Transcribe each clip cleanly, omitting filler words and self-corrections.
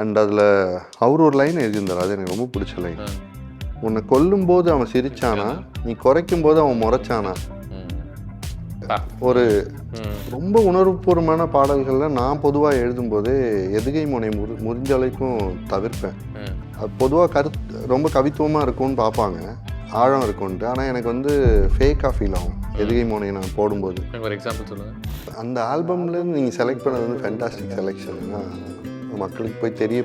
And அதில் அவர் ஒரு line எழுதியிருந்தார், அது எனக்கு ரொம்ப பிடிச்ச லைன். உன்னை கொல்லும்போது அவன் சிரிச்சானா, நீ குறைக்கும் போது அவன் முறைச்சானா. ஒரு ரொம்ப உணர்வுபூர்வமான பாடல்களில் நான் பொதுவாக எழுதும்போதே எதுகை முனை முடிஞ்ச அளவுக்கும் தவிர்ப்பேன். அது பொதுவாக ரொம்ப கவித்துவமாக இருக்கும்னு பார்ப்பாங்க, ஆழம் இருக்கும்ன்ட்டு. ஆனால் எனக்கு வந்து ஃபேக்காக ஃபீல் ஆகும் எதுகை முனை நான் போடும்போது. ஒரு எக்ஸாம்பிள் சொல்லுங்கள். அந்த ஆல்பமில் நீங்கள் செலக்ட் பண்ணது வந்து ஃபேண்டாஸ்டிக் செலெக்ஷன்னா, மக்களுக்கு போய் தெரிய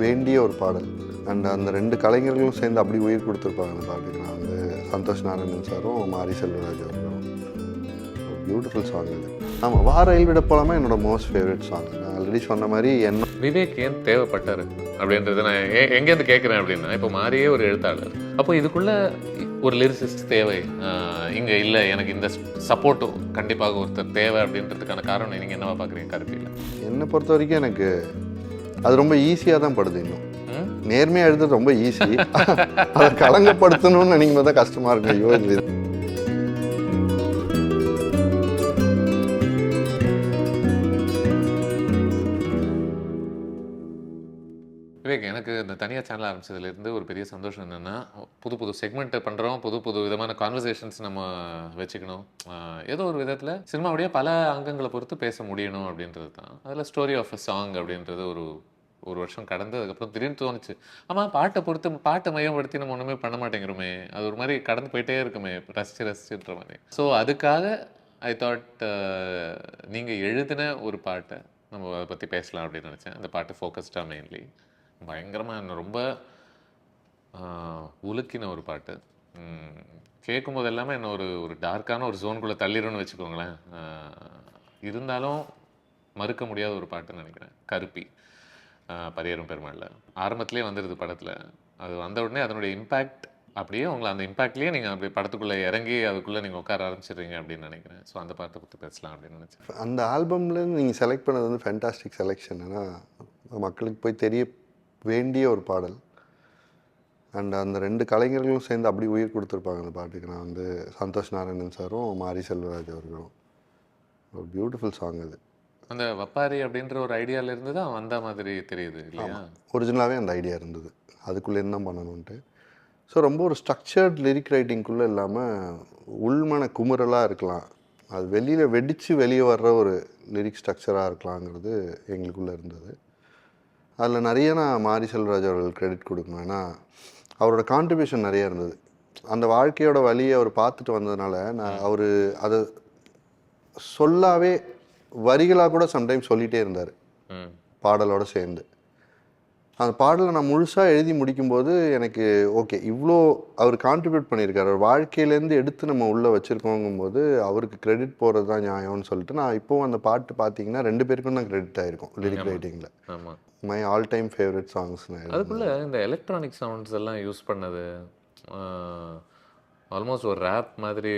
வேண்டிய ஒரு பாடல். அண்ட் அந்த 2 கலைஞர்களும் சேர்ந்து அப்படி உயிர் கொடுத்துருப்பாங்க அந்த பாட்டுக்கு. நான் வந்து சந்தோஷ் நாராயணன் சாரும் மாரி செல்வராஜ் அவர்களும். பியூட்டிஃபுல் சாங் அது. ஆமாம், வா ரயில் விட போலாமா என்னோட மோஸ்ட் ஃபேவரட் சாங். நான் ஆல்ரெடி சொன்ன மாதிரி விவேக் ஏன் தேவைப்பட்டார் அப்படின்றத நான் எங்கேருந்து கேட்குறேன் அப்படின்னா, இப்போ மாரியே ஒரு எழுத்தாளர், அப்போ இதுக்குள்ள ஒரு லிரிசிஸ்ட் தேவை இங்கே இல்லை, எனக்கு இந்த சப்போர்ட் கண்டிப்பாக ஒருத்தர் தேவை அப்படின்றதுக்கான காரணம் நீங்கள் என்னவா பார்க்குறீங்க கருத்தில்? என்னை பொறுத்த வரைக்கும் எனக்கு அது ரொம்ப ஈஸியாக தான் படுது. இன்னும் நேர்மையாக எழுதுறது ரொம்ப ஈஸி, அதை களங்கப்படுத்தணும்னு நினைக்கும் போது தான் கஷ்டமாக இருக்கு. ஐயோ இது விவேக், எனக்கு இந்த தனியாக சேனல் ஆரம்பிச்சதுலேருந்து ஒரு பெரிய சந்தோஷம் என்னென்னா, புது புது செக்மெண்ட்டை பண்ணுறோம், புது புது விதமான கான்வர்சேஷன்ஸ் நம்ம வச்சுக்கணும். ஏதோ ஒரு விதத்தில் சினிமாவுடைய பல அங்கங்களை பொறுத்து பேச முடியணும் அப்படின்றது தான். அதில் ஸ்டோரி ஆஃப் அ சாங் அப்படின்றது ஒரு வருஷம் கடந்து அதுக்கப்புறம் திடீர்னு தோணுச்சு, ஆமாம் பாட்டை மையப்படுத்தி நம்ம ஒன்றுமே பண்ண மாட்டேங்கிறோமே, அது ஒரு மாதிரி கடந்து போயிட்டே இருக்குமே ரசிச்சுன்ற மாதிரி. ஸோ அதுக்காக ஐ தாட் நீங்கள் எழுதின ஒரு பாட்டை நம்ம அதை பற்றி பேசலாம் அப்படின்னு நினச்சேன். அந்த பாட்டு ஃபோக்கஸ்டாக மெயின்லி பயங்கரமாக என்ன ரொம்ப உலுக்கின ஒரு பாட்டு. கேட்கும்போது எல்லாமே என்ன ஒரு டார்க்கான ஒரு ஜோனுக்குள்ளே தள்ளிடும்னு வச்சுக்கோங்களேன். இருந்தாலும் மறுக்க முடியாத ஒரு பாட்டுன்னு நினைக்கிறேன். கருப்பி, பரியரும் பெருமாளில் ஆரம்பத்துலேயே வந்துடுது படத்தில். அது வந்த உடனே அதனுடைய இம்பேக்ட் அப்படியே உங்களை அந்த இம்பேக்ட்லேயே நீங்கள் அப்படி படத்துக்குள்ளே இறங்கி அதுக்குள்ளே நீங்கள் உட்கார ஆரம்பிச்சிடுறீங்க அப்படின்னு நினைக்கிறேன். ஸோ அந்த பாட்டை பற்றி பேசலாம் அப்படின்னு நினச்சேன். அந்த ஆல்பமில் நீங்கள் செலக்ட் பண்ணது வந்து ஃபேண்டாஸ்டிக் செலெக்ஷன். ஏன்னா மக்களுக்கு போய் தெரிய வேண்டிய ஒரு பாடல். அண்ட் அந்த 2 கலைஞர்களும் சேர்ந்து அப்படி உயிர் கொடுத்துருப்பாங்க அந்த பாட்டுக்கு. நான் வந்து சந்தோஷ் நாராயணன் சாரும் மாரி செல்வராஜ் அவர்களும். ஒரு பியூட்டிஃபுல் சாங் அது. அந்த வப்பாரி அப்படின்ற ஒரு ஐடியாவிலேருந்து தான் வந்த மாதிரி தெரியுது இல்லையா? ஒரிஜினலாகவே அந்த ஐடியா இருந்தது, அதுக்குள்ளேருந்து தான் பண்ணணுன்ட்டு. ஸோ ரொம்ப ஒரு ஸ்ட்ரக்சர்ட் லிரிக் ரைட்டிங்குள்ளே இல்லாமல் உள்மன குமுறலாக இருக்கலாம், அது வெளியில் வெளியே வர்ற ஒரு லிரிக் ஸ்ட்ரக்சராக இருக்கலாங்கிறது எங்களுக்குள்ளே இருந்தது. அதில் நிறைய நான் மாரி செல்வராஜ் அவர்கள் கிரெடிட் கொடுக்கணும். ஏன்னா அவரோட கான்ட்ரிபியூஷன் நிறைய இருந்தது. அந்த வாழ்க்கையோட வழியை அவர் பார்த்துட்டு வந்ததுனால அவர் அதை சொல்லாவே வரிகளாக கூட சம்டைம்ஸ் சொல்லிகிட்டே இருந்தார் பாடலோடு சேர்ந்து. அந்த பாடலை நான் முழுசாக எழுதி முடிக்கும்போது எனக்கு ஓகே, இவ்வளோ அவர் கான்ட்ரிபியூட் பண்ணியிருக்காரு, அவர் வாழ்க்கையிலேருந்து எடுத்து நம்ம உள்ளே வச்சுருக்கோங்கும்போது அவருக்கு கிரெடிட் போகிறது தான் நியாயம்னு சொல்லிட்டு நான் இப்போவும் அந்த பாட்டு பார்த்தீங்கன்னா 2 பேருக்கும் தான் கிரெடிட் ஆகிருக்கும் லிரிக் ரைட்டிங்கில். ஆமாம், my all time favourite songs. அதுக்குள்ளே இந்த எலக்ட்ரானிக் சவுண்ட்ஸ் எல்லாம் யூஸ் பண்ணது ஆல்மோஸ்ட் ஒரு ரேப் மாதிரி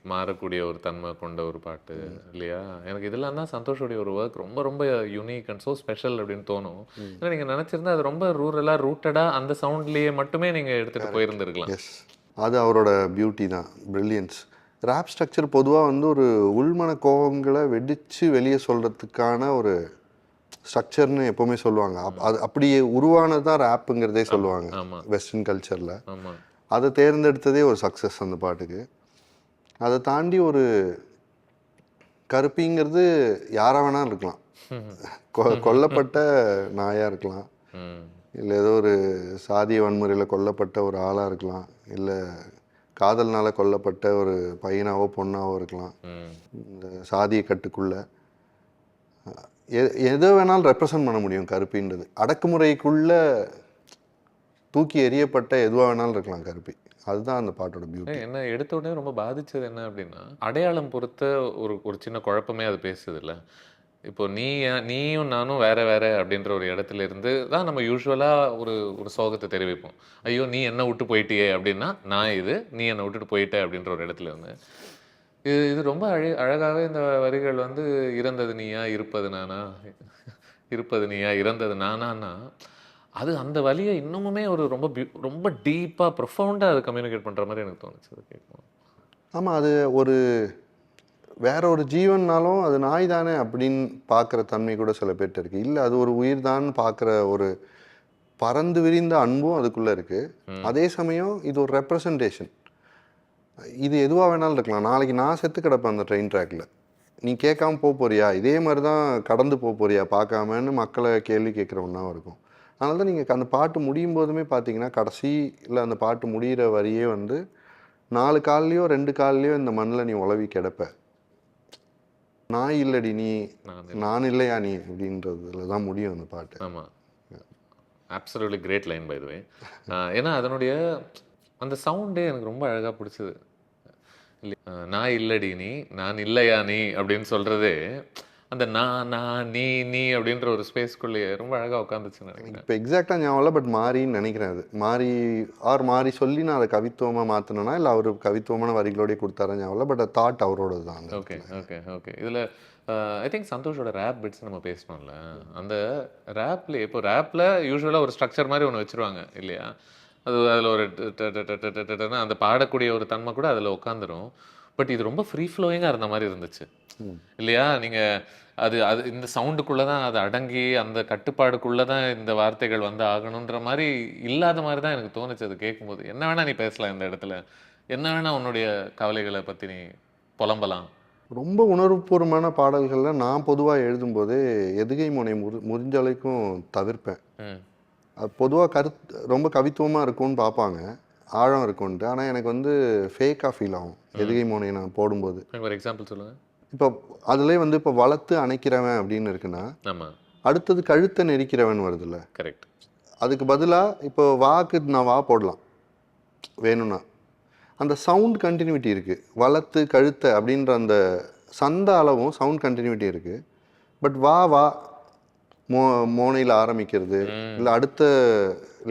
மாறக்கூடிய ஒரு தன்மை கொண்ட ஒரு பாட்டு இல்லையா? எனக்கு இதெல்லாம் தான் சந்தோஷோடைய ஒரு ஒர்க் ரொம்ப ரொம்ப யூனிக் அண்ட் ஸோ ஸ்பெஷல் அப்படின்னு தோணும். ஏன்னா நீங்கள் நினச்சிருந்தா அது ரொம்ப ரூரலாக ரூட்டடாக அந்த சவுண்ட்லேயே மட்டுமே நீங்கள் எடுத்துகிட்டு போயிருந்துருக்கலாம். எஸ், அது அவரோட பியூட்டி தான், ப்ரில்லியன்ஸ். ரேப் ஸ்ட்ரக்சர் பொதுவாக வந்து ஒரு உள்மன கோபங்களை வெடித்து வெளியே சொல்கிறதுக்கான ஒரு ஸ்ட்ரக்சர்னு எப்போவுமே சொல்லுவாங்க. அது அப்படியே உருவானது தான் ரேப்புங்கிறதே சொல்லுவாங்க வெஸ்டர்ன் கல்ச்சரில். அதை தேர்ந்தெடுத்ததே ஒரு சக்ஸஸ் அந்த பாட்டுக்கு. அதை தாண்டி ஒரு கருப்பிங்கிறது யாராக வேணாலும் இருக்கலாம், கொல்லப்பட்ட நாயாக இருக்கலாம், இல்லை ஏதோ ஒரு சாதிய வன்முறையில் கொல்லப்பட்ட ஒரு ஆளாக இருக்கலாம், இல்லை காதல்னால் கொல்லப்பட்ட ஒரு பையனாவோ பொண்ணாவோ இருக்கலாம். இந்த சாதிய கட்டுக்குள்ளே எதோ வேணாலும் ரெப்ரசன்ட் பண்ண முடியும் கருப்பின்றது. அடக்குமுறைக்குள்ளே தூக்கி எறியப்பட்ட எதுவாக வேணாலும் இருக்கலாம் கருப்பி. அதுதான் அந்த பாட்டோட பியூட்டி. என்ன எடுத்த உடனே ரொம்ப பாதிச்சது என்ன அப்படின்னா, அடையாளம் பொறுத்த ஒரு சின்ன குழப்பமே அது பேசுது இல்லை. இப்போ நீயும் நானும் வேற வேற அப்படின்ற ஒரு இடத்துல இருந்து தான் நம்ம யூஸ்வலாக ஒரு சோகத்தை தெரிவிப்போம். ஐயோ நீ என்னை விட்டு போயிட்டியே அப்படின்னா, நான் இது நீ என்னை விட்டுட்டு போயிட்டே அப்படின்ற ஒரு இடத்துல இருந்து இது ரொம்ப அழகாகவே இந்த வரிகள் வந்து இறந்தது நீயா இருப்பது நானா, இருப்பது நீயா இறந்தது நானான்னா அது அந்த வழியை இன்னமுமே ஒரு ரொம்ப டீப்பாக ப்ரொஃபவுண்டாக அது கம்யூனிகேட் பண்ணுற மாதிரி எனக்கு தோணுச்சு அது கேட்கும். ஆமாம், அது ஒரு வேற ஒரு ஜீவன்னாலும் அது நாய் தானே அப்படின்னு பார்க்குற தன்மை கூட சில பேர்கிட்ட இருக்குது. இல்லை அது ஒரு உயிர் தான் பார்க்குற ஒரு பறந்து விரிந்த அன்பும் அதுக்குள்ளே இருக்குது. அதே சமயம் இது ஒரு ரெப்ரசன்டேஷன். இது எதுவாக வேணாலும் இருக்கலாம். நாளைக்கு நான் செத்து கிடப்பேன் அந்த ட்ரெயின் ட்ராக்ல. நீ கேட்காம போறியா? இதே மாதிரி தான் கடந்து போறியா பார்க்காமன்னு மக்களை கேள்வி கேட்குற ஒன்றாவும் இருக்கும். அதனால தான் நீங்கள் அந்த பாட்டு முடியும் போதுமே பார்த்தீங்கன்னா, கடைசியில் அந்த பாட்டு முடிகிற வரியே வந்து 4 கால்லையோ 2 கால்லையோ இந்த மண்ணில் நீ உலவி கிடப்ப. நான் இல்லடி நீ, நான் இல்லையா நீ அப்படின்றதுல தான் முடியும் அந்த பாட்டு. ஆமாம், absolutely great line by the way. ஏன்னா அதனுடைய அந்த சவுண்டே எனக்கு ரொம்ப அழகாக பிடிச்சது. நான் இல்லடி நீ, நான் இல்லையா நீ அப்படின்னு சொல்றதே அந்த நான் நீ நீ அப்படின்ற ஒரு ஸ்பேஸ்க்குள்ளேயே ரொம்ப அழகாக உட்காந்துச்சுன்னு நினைக்கிறேன். இப்போ எக்ஸாக்டாக ஞாபகம் இல்லை, பட் மாறின்னு நினைக்கிறேன். அது மாறி சொல்லி நான் அதை கவித்துவமாக மாற்றினேன்னா இல்லை அவர் கவித்துவமான வரிகளோடய கொடுத்தாரு ஞாபகம் இல்லை, பட் தாட் அவரோடது தான். Okay okay okay. இதில் ஐ திங்க் சந்தோஷோட ரேப் பிட்ஸ் நம்ம பேசணும்ல. அந்த ரேப்ல இப்போ ரேப்பில் யூஸ்வலாக ஒரு ஸ்ட்ரக்சர் மாதிரி ஒன்று வச்சுருவாங்க இல்லையா? அதில் ஒரு அந்த பாடக்கூடிய ஒரு தன்மை கூட அதில் உட்காந்துரும். பட் இது ரொம்ப ஃப்ரீ ஃப்ளோயிங்காக இருந்த மாதிரி இருந்துச்சு இல்லையா? நீங்கள் அது இந்த சவுண்டுக்குள்ளே தான் அது அடங்கி அந்த கட்டுப்பாடுக்குள்ளே தான் இந்த வார்த்தைகள் வந்து ஆகணுன்ற மாதிரி இல்லாத மாதிரி தான் எனக்கு தோணுச்சு அது கேட்கும்போது. என்ன வேணால் நீ பேசலாம் இந்த இடத்துல, என்ன வேணால் உன்னுடைய கவலைகளை பற்றி நீ புலம்பலாம். ரொம்ப உணர்வுபூர்வமான பாடல்களில் நான் பொதுவாக எழுதும்போது எதுகை முனை முடிஞ்ச அளவுக்கும் தவிர்ப்பேன். அது பொதுவாக ரொம்ப கவித்துவமாக இருக்கும்னு பார்ப்பாங்க, ஆழம் இருக்கும்ன்ட்டு. ஆனால் எனக்கு வந்து ஃபேக்காக ஃபீல் ஆகும் எதுகை முனை நான் போடும்போது. ஒரு எக்ஸாம்பிள் சொல்லுங்கள். இப்போ அதுலேயே வந்து இப்போ வளர்த்து அணைக்கிறவன் அப்படின்னு இருக்குன்னா, அடுத்தது கழுத்தை நெரிக்கிறவன் வருதுல்ல. கரெக்ட். அதுக்கு பதிலாக இப்போ வாக்கு நான் வா போடலாம் வேணும்னா, அந்த சவுண்ட் கண்டினியூட்டி இருக்குது. வளர்த்து கழுத்தை அப்படின்ற அந்த சந்த அளவும் சவுண்ட் கண்டினியூட்டி இருக்குது. பட் வா வா மோனையில் ஆரம்பிக்கிறது, இல்லை அடுத்த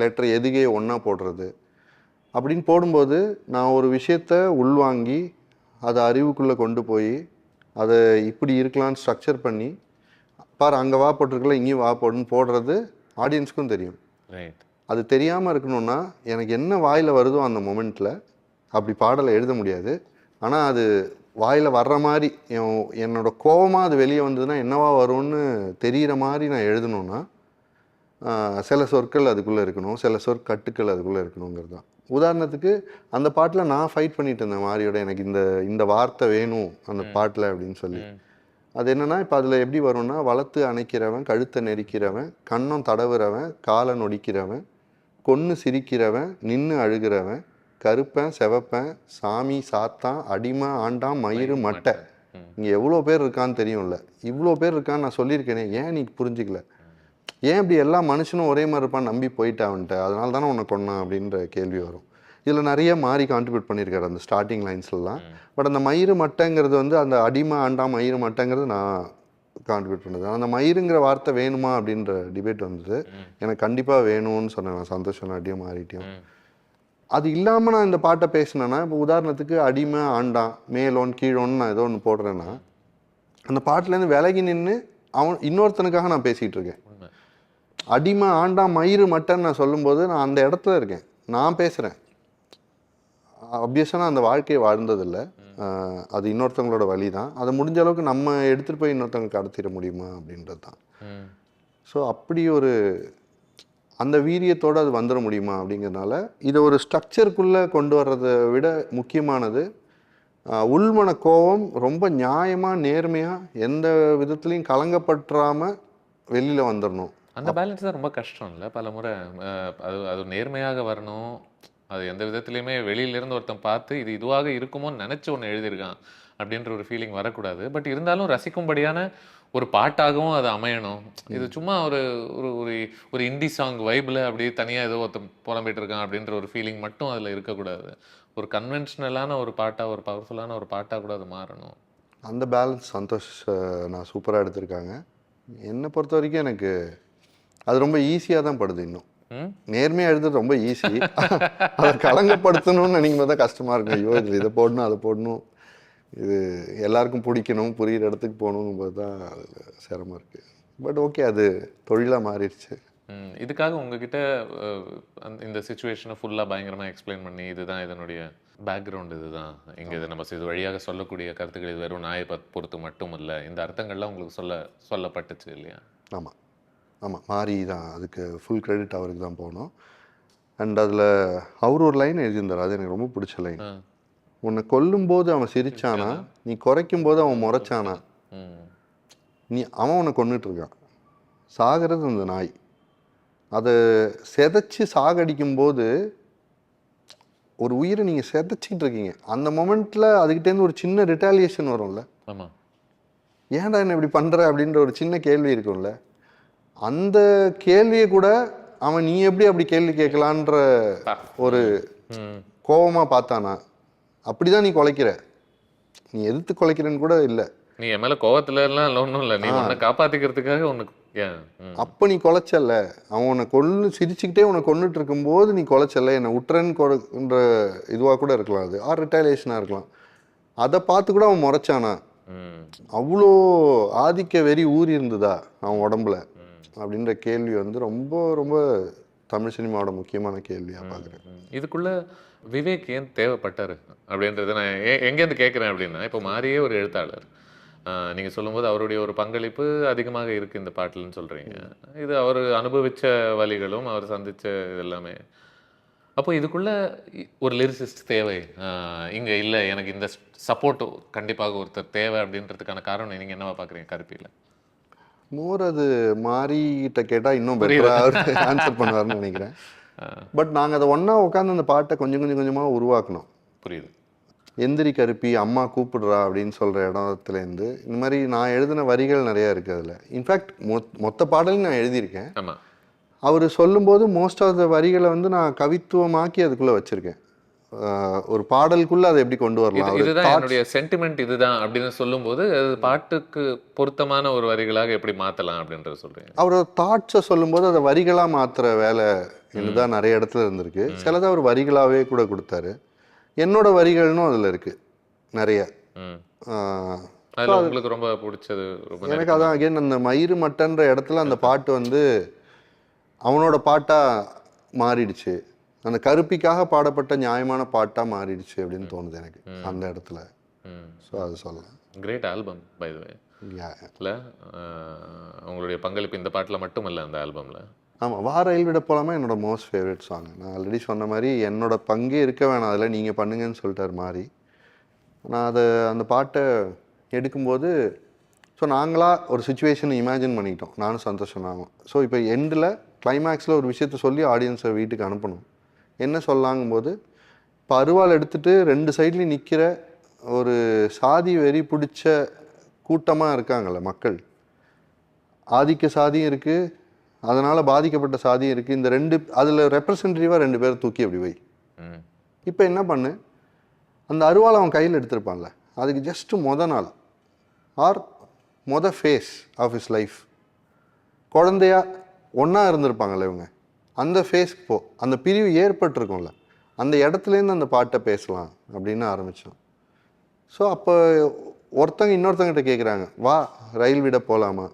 லெட்டர் எதுகே ஒன்றா போடுறது அப்படின்னு போடும்போது நான் ஒரு விஷயத்த உள்வாங்கி அதை அறிவுக்குள்ளே கொண்டு போய் அதை இப்படி இருக்கலான்னு ஸ்ட்ரக்சர் பண்ணி பாரு அங்கே வா போட்டிருக்கல இங்கேயும் வா போடுன்னு போடுறது ஆடியன்ஸ்க்கும் தெரியும். அது தெரியாமல் இருக்கணும்னா எனக்கு என்ன வாயில் வருதோ அந்த மொமெண்ட்டில் அப்படி பாடலை எழுத முடியாது. ஆனால் அது வாயில் வர்ற மாதிரி என்னோட கோபமாக அது வெளியே வந்ததுன்னா என்னவா வரும்னு தெரிகிற மாதிரி நான் எழுதணுன்னா சில சொற்கள் அதுக்குள்ளே இருக்கணும், சில சொற்கட்டுக்கள் அதுக்குள்ளே இருக்கணுங்கிறது தான். உதாரணத்துக்கு அந்த பாட்டில் நான் ஃபைட் பண்ணிட்டு இருந்தேன் மாரியோட, எனக்கு இந்த வார்த்தை வேணும் அந்த பாட்டில் அப்படின்னு சொல்லி. அது என்னென்னா இப்போ அதில் எப்படி வரும்னா, வளர்த்து அணைக்கிறவன், கழுத்தை நெரிக்கிறவன், கண்ணம் தடவுறவன், காலை நொடிக்கிறவன், கொன்று சிரிக்கிறவன், நின்று அழுகிறவன், கருப்பன் செவப்பன், சாமி சாத்தான், அடிமை ஆண்டான், மயிறு மட்டை. இங்கே எவ்வளோ பேர் இருக்கான்னு தெரியும்ல. இவ்வளோ பேர் இருக்கான்னு நான் சொல்லியிருக்கேனே, ஏன் நீ புரிஞ்சிக்கல? ஏன் இப்படி எல்லா மனுஷனும் ஒரே மாதிரி இருப்பான்னு நம்பி போயிட்டான்ட்டு, அதனால தானே உன்னை கொன்னான் அப்படின்ற கேள்வி வரும். இதில் நிறைய மாறி கான்ட்ரிபியூட் பண்ணியிருக்காரு அந்த ஸ்டார்டிங் லைன்ஸ்லாம். பட் அந்த மயிறு மட்டைங்கிறது வந்து அந்த அடிமை ஆண்டாம் மயிறு மட்டைங்கிறது நான் கான்ட்ரிபியூட் பண்ணது. அந்த மயிருங்கிற வார்த்தை வேணுமா அப்படின்ற டிபேட் வந்தது. எனக்கு கண்டிப்பாக வேணும்னு சொன்னேன் சந்தோஷம் அடியும் மாறிட்டியும். அது இல்லாமல் நான் இந்த பாட்டை பேசினேன்னா, இப்போ உதாரணத்துக்கு அடிமை ஆண்டான் மேலோன் கீழோன்னு நான் ஏதோ ஒன்று போடுறேன்னா, அந்த பாட்டிலேருந்து விலகி நின்று அவன் இன்னொருத்தனுக்காக நான் பேசிகிட்டு இருக்கேன். அடிமை ஆண்டாம் மயிறு மட்டைன்னு நான் சொல்லும்போது நான் அந்த இடத்துல இருக்கேன், நான் பேசுகிறேன். அப்வியஸாக நான் அந்த வாழ்க்கையை வாழ்ந்ததில்லை, அது இன்னொருத்தவங்களோட வழி தான். அதை முடிஞ்ச அளவுக்கு நம்ம எடுத்துகிட்டு போய் இன்னொருத்தவங்க கடத்திட முடியுமா அப்படின்றது தான். ஸோ அப்படி ஒரு அந்த வீரியத்தோடு அது வந்துட முடியுமா அப்படிங்கிறதுனால இதை ஒரு ஸ்ட்ரக்சருக்குள்ளே கொண்டு வர்றதை விட முக்கியமானது உள்மன கோபம் ரொம்ப நியாயமாக நேர்மையாக எந்த விதத்துலையும் கலங்கப்பற்றாமல் வெளியில் வந்துடணும். அந்த பேலன்ஸ் தான் ரொம்ப கஷ்டம் இல்லை? பல முறை அது நேர்மையாக வரணும், அது எந்த விதத்துலையுமே வெளியிலேருந்து ஒருத்தன் பார்த்து இது இதுவாக இருக்குமோன்னு நினச்சி ஒன்று எழுதியிருக்கான் அப்படின்ற ஒரு ஃபீலிங் வரக்கூடாது. பட் இருந்தாலும் ரசிக்கும்படியான ஒரு பாட்டாகவும் அது அமையணும். இது சும்மா ஒரு ஒரு ஒரு இண்டி சாங் வைபிள் அப்படியே தனியாக ஏதோ ஒருத்தன் புலம்பிட்டு இருக்கான் அப்படின்ற ஒரு ஃபீலிங் மட்டும் அதில் இருக்கக்கூடாது. ஒரு கன்வென்ஷனலான ஒரு பாட்டாக, ஒரு பவர்ஃபுல்லான ஒரு பாட்டாக கூட அது மாறணும். அந்த பேலன்ஸ் சந்தோஷ் நான் சூப்பராக எடுத்திருக்காங்க. என்னை பொறுத்த வரைக்கும் எனக்கு அது ரொம்ப ஈஸியாக தான் படுது. இன்னும் நேர்மையாக எழுதுறது ரொம்ப ஈஸி, அதை கலங்கப்படுத்தணும்னு நினைக்கும் போது தான் கஷ்டமாக இருக்கும். ஐயோ இதில் இதை போடணும் அதை போடணும், இது எல்லாருக்கும் பிடிக்கணும், புரிகிற இடத்துக்கு போகணுங்கும் போது தான் அதில் சிரமம் இருக்குது. பட் ஓகே, அது தொழிலாக மாறிடுச்சு. இதுக்காக உங்ககிட்ட இந்த சிச்சுவேஷனை ஃபுல்லாக பயங்கரமாக எக்ஸ்பிளைன் பண்ணி இதுதான் இதனுடைய பேக்ரவுண்ட், இதுதான் இங்கே இது நம்ம இது வழியாக சொல்லக்கூடிய கருத்துக்கள் இது வெறும் நாயை பொறுத்து மட்டும் இல்லை, இந்த அர்த்தங்கள்லாம் உங்களுக்கு சொல்லப்பட்டுச்சு இல்லையா? ஆமாம் ஆமாம், மாறி தான் அதுக்கு ஃபுல் கிரெடிட் அவருக்கு தான் போகணும். அண்ட் அதில் அவர் ஒரு லைன் எழுதியிருந்தார், அது எனக்கு ரொம்ப பிடிச்ச லைன். உன்னை கொல்லும்போது அவன் சிரிச்சானா, நீ குறைக்கும் போது அவன் முறைச்சானா, அவன் உன்னை கொண்டுட்டு இருக்கான், சாகிறது அந்த நாய். அதை செதைச்சி சாகடிக்கும்போது ஒரு உயிரை நீங்கள் செதைச்சிக்கிட்டு இருக்கீங்க. அந்த மொமெண்ட்டில் அதுக்கிட்டேருந்து ஒரு சின்ன ரிட்டாலியேஷன் வரும்ல, ஆமாம் ஏன்டா என்ன இப்படி பண்ணுற அப்படின்ற ஒரு சின்ன கேள்வி இருக்கும்ல, அந்த கேள்வியை கூட அவன் நீ எப்படி அப்படி கேள்வி கேட்கலான்ற ஒரு கோபமாக பார்த்தானா. அப்படிதான் நீ குலைக்கிற, நீ எதிர்த்து குலைக்கிறன்னு கூட இல்லை, நீ என் மேலே கோவத்துல எல்லாம் ஒன்றும் இல்லை, நீ உன்னை காப்பாற்றிக்கிறதுக்காக உனக்கு அப்போ நீ குலைச்சல்ல, அவன் உன்னை சிரிச்சுக்கிட்டே உன்னை கொண்டுட்டு இருக்கும்போது நீ குலைச்சல்ல, என்னை உட்டுறன்ற இதுவாக கூட இருக்கலாம், அது ஆர் ரிட்டாலியேஷனாக இருக்கலாம். அதை பார்த்து கூட அவன் முறைச்சானா, அவ்வளோ ஆதிக்க வெறி ஊறி இருந்ததா அவன் உடம்புல அப்படின்ற கேள்வி வந்து ரொம்ப ரொம்ப தமிழ் சினிமாவோட முக்கியமான கேள்வியாக பார்க்குறேன். இதுக்குள்ள விவேக் ஏன் தேவைப்பட்டார் அப்படின்றத நான் எங்கேருந்து கேட்குறேன் அப்படின்னா, இப்போ மாறியே ஒரு எழுத்தாளர், நீங்கள் சொல்லும்போது அவருடைய ஒரு பங்களிப்பு அதிகமாக இருக்குது இந்த பாட்டில்னு சொல்கிறீங்க. இது அவர் அனுபவித்த வழிகளும் அவர் சந்தித்த இது எல்லாமே. அப்போ இதுக்குள்ள ஒரு லிரிசிஸ்ட் தேவை இங்கே இல்லை, எனக்கு இந்த சப்போர்ட் கண்டிப்பாக ஒருத்தர் தேவை அப்படின்றதுக்கான காரணம் நீங்கள் என்னவா பார்க்குறீங்க கருப்பியில்? மோர் அது மாறிக்கிட்ட கேட்டால் இன்னும் பெட்டராக ஆன்சர் பண்ணுவார்னு நினைக்கிறேன். பட் நாங்கள் அதை ஒன்றா உட்காந்து அந்த பாட்டை கொஞ்சம் கொஞ்சமாக உருவாக்கணும். புரியுது. எந்திரி கருப்பி அம்மா கூப்பிடுறா அப்படின்னு சொல்கிற இடத்துலேருந்து இந்த மாதிரி நான் எழுதின வரிகள் நிறையா இருக்குது அதில். இன்ஃபேக்ட் மொத்த பாடலையும் நான் எழுதியிருக்கேன். ஆமாம், அவர் சொல்லும்போது மோஸ்ட் ஆஃப் த வரிகளை வந்து நான் கவித்துவமாக்கி அதுக்குள்ளே வச்சுருக்கேன். ஒரு பாடலுக்குள்ளே அதை எப்படி கொண்டு வரலாம், இதுதான் என்னுடைய சென்டிமெண்ட் இதுதான் அப்படின்னு சொல்லும்போது அது பாட்டுக்கு பொருத்தமான ஒரு வரிகளாக எப்படி மாற்றலாம் அப்படின்றத சொல்கிறேன். அவரோட தாட்ஸை சொல்லும்போது அதை வரிகளாக மாற்றுற வேலை தான் நிறைய இடத்துல இருந்திருக்கு. சிலதை அவர் வரிகளாகவே கூட கொடுத்தாரு. என்னோட வரிகள்னும் அதில் இருக்குது நிறைய. உங்களுக்கு ரொம்ப பிடிச்சது எனக்கு அதான் அகைன் அந்த மயிறு மட்டன்ற இடத்துல அந்த பாட்டு வந்து அவனோட பாட்டாக மாறிடுச்சு, அந்த கருப்பிக்காக பாடப்பட்ட நியாயமான பாட்டாக மாறிடுச்சு அப்படின்னு தோணுது எனக்கு அந்த இடத்துல. ஸோ அது சொல்லலாம். கிரேட் ஆல்பம் பை தி வே. இல்லை உங்களுடைய பங்களிப்பு இந்த பாட்டில் மட்டும் இல்லை அந்த ஆல்பமில். ஆமாம், வா ரயில் விட போகலாமா என்னோட மோஸ்ட் ஃபேவரட் சாங். நான் ஆல்ரெடி சொன்ன மாதிரி என்னோட பங்கே இருக்க வேணாம் அதில், நீங்கள் பண்ணுங்கன்னு சொல்லிட்டார் மாதிரி. நான் அந்த பாட்டை எடுக்கும்போது ஸோ நாங்களாக ஒரு சுச்சுவேஷனை இமேஜின் பண்ணிக்கிட்டோம், நானும் சந்தோஷம் நானும். ஸோ இப்போ எண்டில் கிளைமேக்ஸில் ஒரு விஷயத்த சொல்லி ஆடியன்ஸை வீட்டுக்கு அனுப்பணும். என்ன சொல்லாங்கும்போது, இப்போ அருவாள் எடுத்துகிட்டு 2 சைட்லேயும் நிற்கிற ஒரு சாதி வெறி பிடிச்ச கூட்டமாக இருக்காங்கள்ல மக்கள், ஆதிக்க சாதியும் இருக்குது, அதனால் பாதிக்கப்பட்ட சாதியும் இருக்குது. இந்த 2 அதில் ரெப்ரசன்டேட்டிவாக 2 பேர் தூக்கி அப்படி வை. இப்போ என்ன பண்ணு, அந்த அருவாளை அவன் கையில் எடுத்திருப்பான்ல, அதுக்கு ஜஸ்ட்டு நாள் are phase of his life குழந்தையா ஒன்றா இருந்திருப்பாங்கள்ல இவங்க, அந்த ஃபேஸ்க்கு போ, அந்த பிரிவு ஏற்பட்டிருக்கும்ல, அந்த இடத்துலேருந்து அந்த பாட்டை பேசலாம் அப்படின்னு ஆரம்பித்தோம். ஸோ அப்போ ஒருத்தங்க இன்னொருத்தங்கிட்ட கேட்குறாங்க, வா ரயில் விட போகலாமா,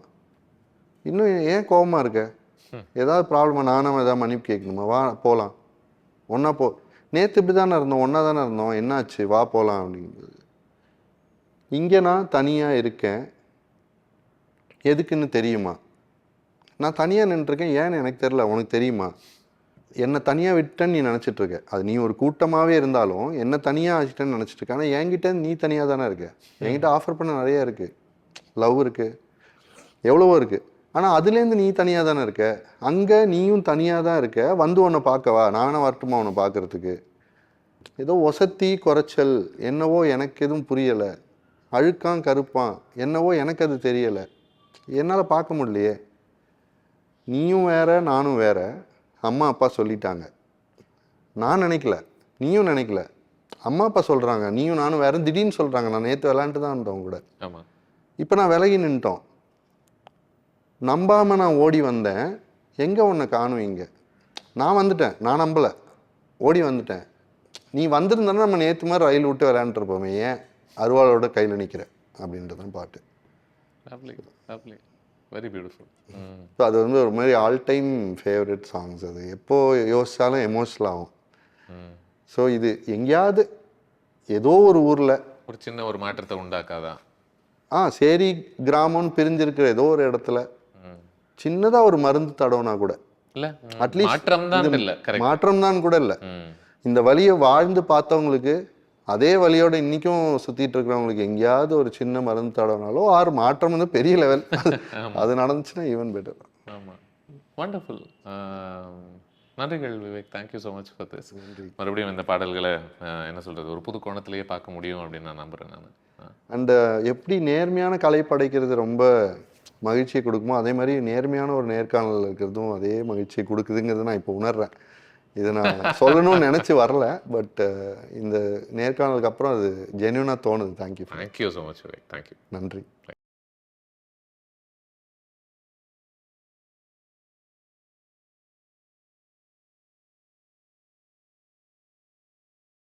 இன்னும் ஏன் கோபமாக இருக்க, ஏதாவது ப்ராப்ளமா, நானும் ஏதாவது மன்னிப்பு கேட்கணுமா, வா போகலாம், ஒன்றா போ, நேற்று இப்படி தானே இருந்தோம், ஒன்றா தானே இருந்தோம், என்னாச்சு, வா போகலாம் அப்படிங்கிறது. இங்கே நான் தனியாக இருக்கேன், எதுக்குன்னு தெரியுமா, நான் தனியாக நின்றுருக்கேன், ஏன்னு எனக்கு தெரில, உனக்கு தெரியுமா, என்னை தனியாக விட்டேன்னு நீ நினச்சிட்ருக்க, அது நீ ஒரு கூட்டமாகவே இருந்தாலும் என்னை தனியாக ஆச்சுட்டேன்னு நினச்சிட்ருக்க, ஆனால் என்கிட்ட நீ தனியாக தானே இருக்க, என்கிட்ட ஆஃபர் பண்ண நிறையா இருக்குது, லவ் இருக்குது, எவ்வளவோ இருக்குது, ஆனால் அதுலேருந்து நீ தனியாக தானே இருக்க, அங்கே நீயும் தனியாக தான் இருக்க, வந்து உன்னை பார்க்கவா, நானே வரட்டுமா உன்னை பார்க்குறதுக்கு, ஏதோ ஒசத்தி குறைச்சல் என்னவோ எனக்கு எதுவும் புரியலை, அழுக்கான் கருப்பான் என்னவோ எனக்கு அது தெரியலை, என்னால் பார்க்க முடியலையே, நீயும் வேற நானும் வேற, அம்மா அப்பா சொல்லிட்டாங்க, நான் நினைக்கல நீயும் நினைக்கல, அம்மா அப்பா சொல்கிறாங்க நீயும் நானும் வேற, திடீர்னு சொல்கிறாங்க, நான் நேற்று விளையாண்டு தான் இருந்தோம் கூட, இப்போ நான் விலகி நின்ட்டோம், நம்பாமல் நான் ஓடி வந்தேன், எங்கே உன்னை காணும், இங்கே நான் வந்துட்டேன், நான் நம்பலை, ஓடி வந்துட்டேன், நீ வந்திருந்தனா நம்ம நேற்று மாதிரி ரயில் விட்டு விளையாண்டுருப்போமே, ஏன் அருவாளோட கையில் நிற்கிற அப்படின்றதான் பாட்டு. Very beautiful. ஸோ அது வந்து ஒரு மாதிரி ஆல் டைம் ஃபேவரட் சாங்ஸ். அது எப்போ யோசிச்சாலும் எமோஷனல் ஆகும். ஸோ இது எங்கேயாவது ஏதோ ஒரு ஊரில் ஒரு சின்ன ஒரு மாற்றத்தை உண்டாக்காதா? சேரி கிராமம்னு பிரிஞ்சிருக்கிற ஏதோ ஒரு இடத்துல சின்னதாக ஒரு மருந்து தடவுனா கூட, இல்ல அட்லீஸ்ட் மாற்றம் தான் இல்ல. கரெக்ட். மாற்றம் தான் கூட இல்லை, இந்த வழியை வாழ்ந்து பார்த்தவங்களுக்கு அதே வழியோட இன்னைக்கும் சுத்திட்டு இருக்கிறவங்களுக்கு எங்கேயாவது ஒரு சின்ன மருந்து தடவினாலோ ஆறு மாற்றம் வந்து பெரிய லெவல். அது நடந்துச்சுன்னா ஈவன் பெட்டர். ஆமாம், வண்டர்ஃபுல். நன்றிகள் Vivek, thank you so much for this. மறுபடியும் இந்த பாடல்களை என்ன சொல்கிறது, ஒரு புது கோணத்திலேயே பார்க்க முடியும் அப்படின்னு நான் நம்புகிறேன் நான். அண்ட் எப்படி நேர்மையான கலை படைக்கிறது ரொம்ப மகிழ்ச்சியை கொடுக்குமோ, அதே மாதிரி நேர்மையான ஒரு நேர்காணல் இருக்கிறதும் அதே மகிழ்ச்சியை கொடுக்குதுங்கிறத நான் இப்போ உணர்றேன். இதை நான் சொல்லணும்னு நினச்சி வரல, பட் இந்த நேர்காணலுக்கு அப்புறம் அது ஜென்யூனாக தோணுது. Thank you so much Vivek, thank you. நன்றி.